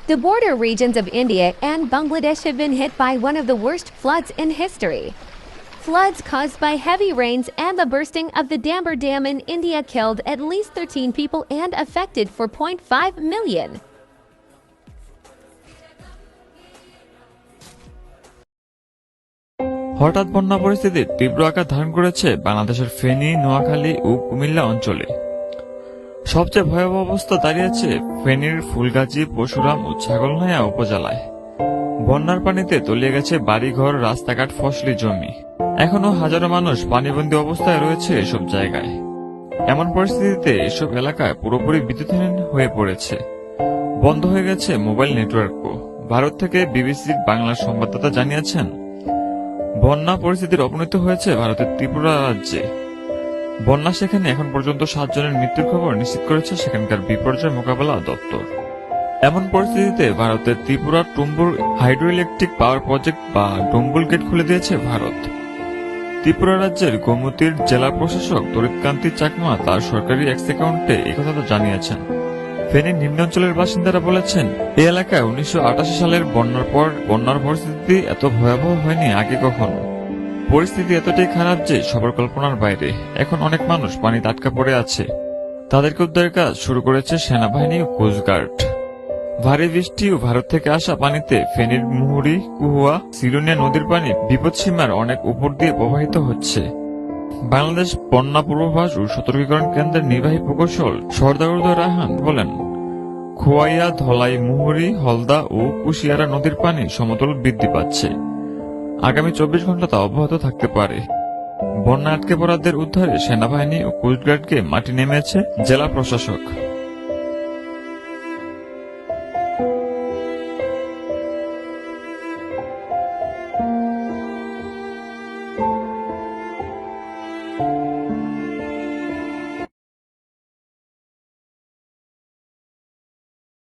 The border regions of India and Bangladesh have been hit by one of the worst floods in history. Floods caused by heavy rains and the bursting of the Dambar Dam in India killed at least 13 people and affected 4.5 million. হঠাৎ বন্যা পরিস্থিতি তীব্র আকার ধারণ করেছে বাংলাদেশের ফেনী, নোয়াখালী ও কুমিল্লা অঞ্চলে। সবচেয়ে ভয়াবহ অবস্থা দাঁড়িয়েছে ফেনীর ফুলগাজী, পরশুরাম ও ছাগলনাইয়া উপজেলায়। বন্যার পানিতে তলিয়ে গেছে বাড়িঘর, রাস্তাঘাট, ফসলি জমি। এখনো হাজারো মানুষ পানিবন্দী অবস্থায় রয়েছে এসব জায়গায়। এমন পরিস্থিতিতে এসব এলাকায় পুরোপুরি বিদ্যুৎহীন হয়ে পড়েছে। বন্ধ হয়ে গেছে মোবাইল নেটওয়ার্কও। ভারত থেকে বিবিসির বাংলা সংবাদদাতা জানিয়েছেন, বন্যা পরিস্থিতির অবনতি হয়েছে ভারতের ত্রিপুরা রাজ্যে। বন্যা সেখানে এখন পর্যন্ত 7 জনের মৃত্যুর খবর নিশ্চিত করেছে সেখানকার বিপর্যয় মোকাবেলা দপ্তর। এমন পরিস্থিতিতে ভারতের Tripura Tumbur hydro electric power project বা ডুম্বুল গেট খুলে দিয়েছে ভারত। ত্রিপুরা রাজ্যের গোমতীর জেলা প্রশাসক তরিৎকান্তি চাকমা তার সরকারি এক্স অ্যাকাউন্টে একথা জানিয়েছেন। ফেনীর নিম্নাঞ্চলের বাসিন্দারা বলেছেন, এই এলাকায় 1988 সালের বন্যার পর বন্যার পরিস্থিতি এত ভয়াবহ হয়নি আগে কখনো। পরিস্থিতি এতটাই খারাপ যে সবার কল্পনার বাইরে। এখন অনেক মানুষ পানিতে আটকা পড়ে আছে। তাদেরকে উদ্ধারের কাজ শুরু করেছে সেনাবাহিনী ও কোস্টগার্ড। ভারী বৃষ্টি ও ভারত থেকে আসা পানিতে ফেনীর মুহুরী, কুহুয়া, সিলুনিয়া নদীর পানি বিপদসীমার অনেক উপর দিয়ে প্রবাহিত হচ্ছে। বাংলাদেশ বন্যা পূর্বাভাস ও সতর্কীকরণ কেন্দ্রের নির্বাহী প্রকৌশল সরদার রায়হান বলেন, খোয়াইয়া, ধলাই, মুহুরী, হলদা ও কুশিয়ারা নদীর পানি সমতল বৃদ্ধি পাচ্ছে। আগামী 24 ঘন্টা তা অব্যাহত থাকতে পারে। বন্যা আটকে পড়াদের উদ্ধারে সেনাবাহিনী ও কোস্টগার্ডকে মাটি নেমেছে জেলা প্রশাসক।